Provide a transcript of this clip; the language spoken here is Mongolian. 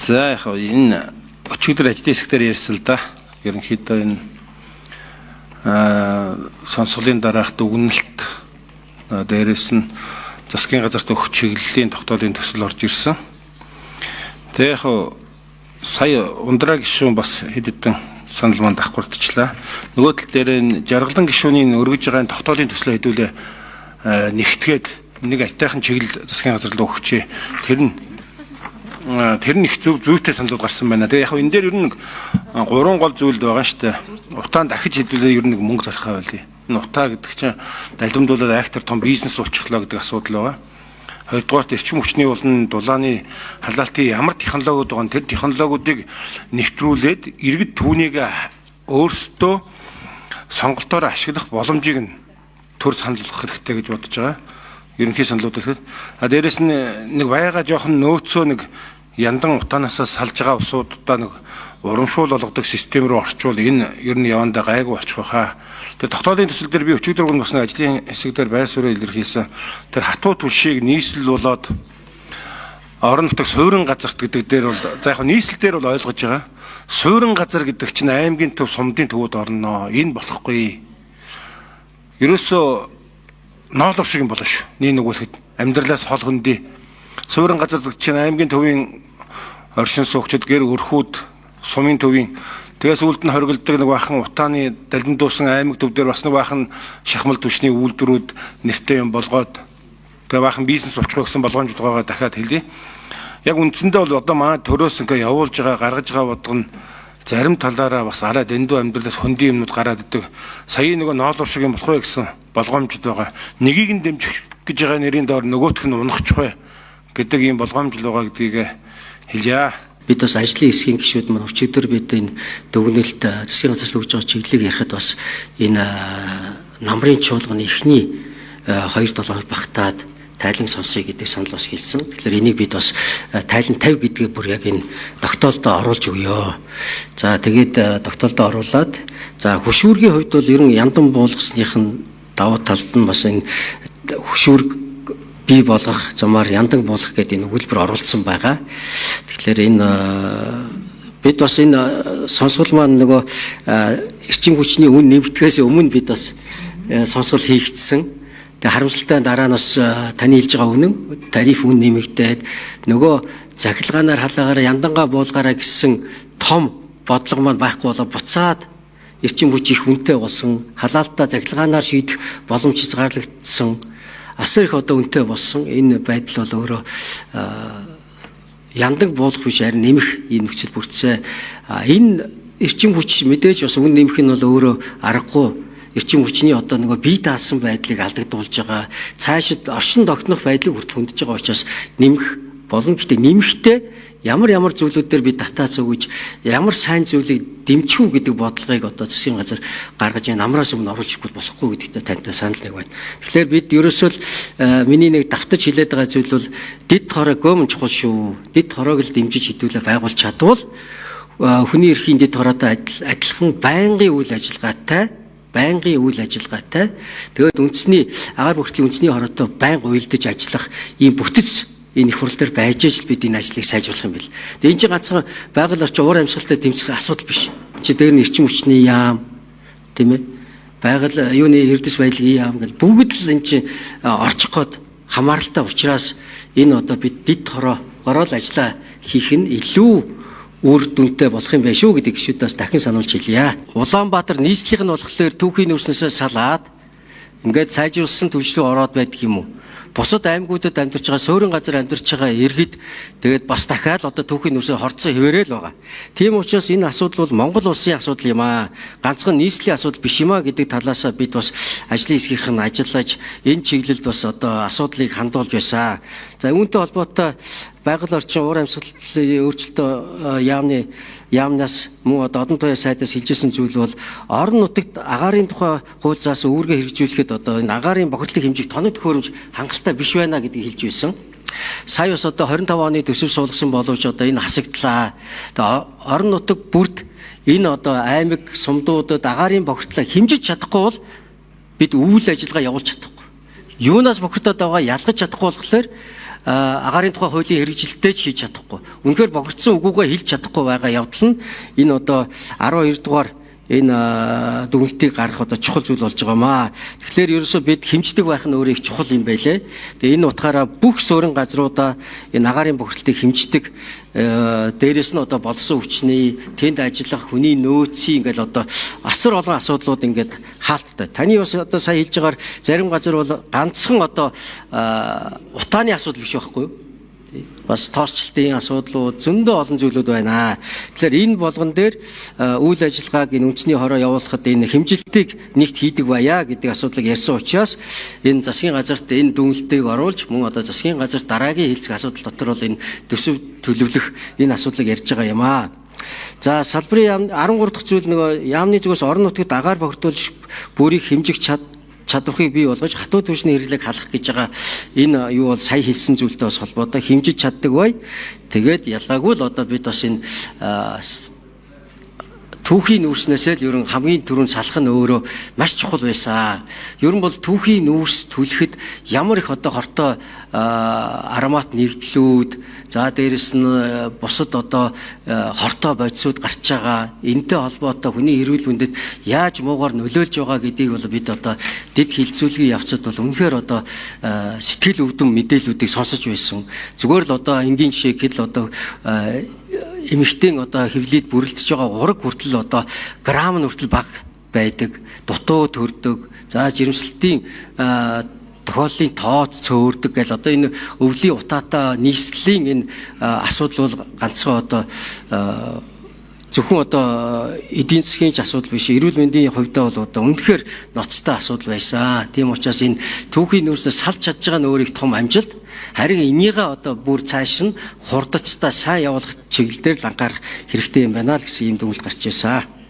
За яг энэ өчигдөр ажлын хэсгээр ярьсан л да. Ерөнхийдөө энэ сонсголын дараах дүгнэлт дээрээс нь засгийн газарт өгөх чиглэлийн тогтоолын төсөл орж ирсэн. Тэгээ яг сая ундраа гишүүн бас хэд хэдэн санал манд давхардчлаа. Нөгөө тал дээр энэ жаргалан гишүүний өргөж байгаа тогтоолын төслөө хэдүүлээ нэгтгээд нэг айтайхан чиглэл засгийн газар руу өгчээ. Тэр нь их зүйтэй саналууд гарсан байна. Тэгээ яг энэ дээр ер нь 3 гол зүйл байгаа шүү дээ. Утаан дахиж хэдүүлээ ер нь мөнгө зархаа байлээ. Энэ утаа гэдэг чинь далимдуулаад актер том бизнес болчихлоо гэдэг асуудал байгаа. Хоёрдугаарт эрчим хүчний болон дулааны халаалтын ямар технологиуд байгаа нь тэр технологиудыг нэвтрүүлээд иргэд түүнийг өөрсдөө сонголтоор ашиглах боломжийг нь төр сануулгах хэрэгтэй гэж бодож байгаа. Ерөнхий саналууд гэхэд дээрэс нь нэг байга жоохон нөөцөө нэг яндан утаанаас салж байгаа усуудаа нэг урамшуул болгодог систем рүү орчвол энэ ер нь явандаа гайгүй болчих واخа. Тэгээ тогтоолын төсөл дээр би өчигдөр бас нэг ажлын хэсэг дээр байр суурь илэрхийлсэн. Тэр хатуу түлшийг нийслэл болоод орон нутаг суурин газарт гэдэг дээр бол за яг нийслэл дээр бол ойлгож байгаа. Суурин газар гэдэг чинь аймгийн төв сумдын төвөд орно. Энэ болохгүй. Ерөөсөө ноолов шиг юм болно шүү. Нэг үгэлхэд амьдралаас хол хөндөй. Суурин газар чинь аймгийн төвийн оршин суугчид гэр өрхүүд сумын төвийн тэгээс үлд нь хоригддаг нэг бахан утааны далимдуулсан аймаг төв дээр бас нэг бахан шахмал түвшний үйлдвэрүүд нэртэй юм болгоод тэгээ бахан бизнес болчихоо гэсэн болгоомжтой байгаа дахиад хэлье. Яг үндсэндээ бол одоо манай төрөөс ингээ явуулж байгаа гаргаж байгаа бодлого нь зарим талаараа бас арай дэндүү амьдралаас хөндөй юмнууд гараад идэг. Сая нөгөө ноолор шиг юм болох вэ гэсэн болгоомжтой байгаа. Нэгийг нь дэмжих гэж байгаа нэрийн доор нөгөөх нь унахчих вэ гэдэг ийм болгоомжтой байгаа гэдгийг хэлье. Бид бас ажлын хэсгийн гишүүд маань өчигдөр бид энэ дүгнэлт засгийн газар өгж байгаа чиглэлийг ярихад бас энэ намрын чуулганы эхний 2-7 багтаад тайлан сонсъё гэдэг санал бас хэлсэн. Тэгэхээр энийг бид бас тайлан 50 гэдгээ бүр яг энэ тогтоолдоо оруулж өгье. За тэгээд тогтоолдоо оруулаад за хөшүүргийн хувьд бол ер нь яндан буулгасных нь давуу талд нь бас энэ хөшүүрг бий болгох замаар яндан буулгах гэдэг энэ өгүүлбэр оруулсан байгаа. Тэгэхээр энэ бид бас энэ сонсгол маань нөгөө эрчим хүчний үн нэмэгдэхээс өмнө бид бас сонсгол хийгдсэн. Тэгээ харамсалтай дараа нь бас таны хэлж байгаа үнэн тариф үн нэмэгдээд нөгөө захилгаанаар халаагаар яндангаа буулгаараа гэсэн том бодлого маань байхгүй болоо буцаад эрчим хүч их үнэтэй болсон халаалтаа захилгаанаар шийдэх боломж хязгаарлагдсан асар их одоо үнэтэй болсон энэ байдал бол өөрөө яндаг буулгах биш харин нэмэх энэ нөхцөл бүрдсэн. Энэ эрчим хүч мэдээж бас үн нэмэх нь бол өөрөө аргагүй эрчим хүчний одоо нөгөө бие даасан байдлыг алдагдуулж байгаа цаашид оршин тогтнох байдлыг хүртэл хөндөж байгаа учраас нэмэх болон гэхдээ нэмэхдээ ямар зүйлүүдээр бид татаац өгөж ямар сайн зүйлийг дэмжих үү гэдэг бодлогыг одоо засгийн газар гаргаж намраас өмнө оруулж өгөх болохгүй гэдэгт тантай санал нэг байна. Тэгэхээр бид ерөөсөө л миний нэг давтаж хэлээд байгаа зүйл бол дэд хороо гомн чухал шүү. Дэд хороог л дэмжиж хэдүүлээ байгуулж чадвал хүний эрхийн дэд хороотой адилхан байнгын үйл ажиллагаатай тэгээд үндэсний агаар бүртгэлийн үндэсний хороотой байнга уйлдаж ажиллах ийм бүтэц энэ их хурал дээр байж ижил бид энэ ажлыг сайжруулах юм бэл. Тэгээ энэ чинь ганцхан байгаль орчин уур амьсгалтай тэмцэх асуудал биш. Чи дээр нь эрчим хүчний яам тийм ээ. Байгаль юуны эрдэс байдлын яам гэл бүгд л энэ чинь орчих гээд хамааралтай учраас энэ одоо бид дэд хороо ажиллаа хийх нь илүү үр дүнтэй болох юм байна шүү гэдэг гишүүдээс дахин сануулж хэлье. Улаанбаатар нийслэлийн нь болохоор түүхийн нүүрснээсээ салаад ингээд сайжруулсан төвчлөө ороод байдаг юм уу? Бусад аймагуудад амьдарч байгаа суурин газар амьдарч байгаа иргэд тэгээд бас дахиад одоо түүхийн нүүрсээр хорцсон хэвээрэл байгаа. Тийм учраас энэ асуудал бол Монгол улсын асуудал юм аа. Ганцхан нийслэлийн асуудал биш юм аа гэдэг талаас бид бас ажлын хэсгийнх нь ажиллаж энэ чиглэлд бас одоо асуудлыг хандуулж байсан. За үүнтэй холбоотой байгаль орчин уур амьсгалын өөрчлөлтөө яамнаас мөн одоо одон тооёо сайдаас хэлжсэн зүйл бол орон нутагт агаарын тухай хууль заасан үүргээ хэрэгжүүлэхэд одоо энэ агаарын бохирдлын хэмжээг тоног төхөөрөмж хангалттай биш байна гэдгийг хэлж байсан. Сая бас одоо 25 оны төсөв суулгасан боловч одоо энэ хасагдлаа. Одоо орон нутаг бүрд энэ одоо аймаг сумдуудад агаарын бохирдлыг хэмжиж чадахгүй бол бид үйл ажиллагаа явуулж чадахгүй. Юунаас бохирдоод байгаа ялгаж чадахгүй болохоор агаарын тухай хуулийн хэрэгжилттэй ч хийж чадахгүй. Үнэхээр бохирдсон үгүүгээ хэлж чадахгүй байгаа явдал нь энэ одоо 12 дугаар энэ дүгнэлтийг гаргах одоо чухал зүйл болж байгаамаа. Тэгэхээр ерөөсөө бид хэмждэг байх нь өөрөө их чухал юм байлээ. Тэгээ энэ утгаараа бүх суурин газруудаа энэ агаарын бохирдлыг хэмждэг дээрээс нь одоо болсон хүчний тэнд ажиллах хүний нөөцийн ингээл одоо асар олон асуудлууд ингээд хаалттай. Таны бас одоо сая хэлж байгаагаар зарим газар бол ганцхан одоо утааны асуудал биш байхгүй юу? Бас тоорчлтын асуудлууд зөндөө олон зүйлүүд байна. Тэгэхээр энэ болгон дээр үйл ажиллагааг энэ үндэсний хороо явуулахад энэ хэмжилтийг нэгт хийдэг байя гэдэг асуудлыг ярьсан учраас энэ засгийн газарт энэ дүгнэлтийг оруулж мөн одоо засгийн газар дараагийн хэлцэх асуудал дотор бол энэ төсөв төлөвлөх энэ асуудлыг ярьж байгаа юм аа. За салбарын 13 дахь зүйл нөгөө яамны зүгээс орон нутгад агаар бохирдуулж бүрийг хэмжих чадварыг бий болгож хатуу түвшний хэрэглээг халах гэж байгаа энэ юу бол сая хэлсэн зүйлтэй бас холбоотой хэмжиж чаддаг бай. Тэгээд ялгаагүй л одоо бид бас энэ түүхийн нүүрснээсээ л ерөн хамгийн түрүүнд салах нь өөрөө маш чухал байсан. Ерөн бол түүхийн нүүрс түлхэхэд ямар их одоо хортой аромат нэгдлүүд за дээрэс нь бусад одоо хортой бодисууд гарч байгаа энэтэй холбоотой хүний эрүүл мэндэд яаж муугаар нөлөөлж байгаа гэдгийг бол бид одоо дэд хилцүүлгийн явцад бол үнэхээр одоо сэтгэл өвдөн мэдээллүүдийг сонсож байсан. Зүгээр л одоо энгийн жишээ гэхэд л одоо эмэгтэй одоо хөвлөд бүрэлдэж байгаа ураг хүртэл одоо грамм нь хүртэл бага байдаг, дутуу төрдөг. За жирэмслэлтийн тохиоллын тооц цөөрдөг гэл одоо энэ өвлийн утаатай нийслэлийн энэ асуудал бол ганцхан одоо зөвхөн одоо эдийн засгийн асуудал биш, эрүүл мэндийн хувьдаа бол одоо үнэхээр ноцтой асуудал байсан. Тийм учраас энэ түүхийн нөөцөөс салж чадж байгаа нь өөр их том амжилт. Харин энийгээ одоо бүр цааш нь хурдцтай сайн явуулах чиглэлээр л анхаарах хэрэгтэй юм байна л гэсэн юм дүгнэлт гарч ирсэн.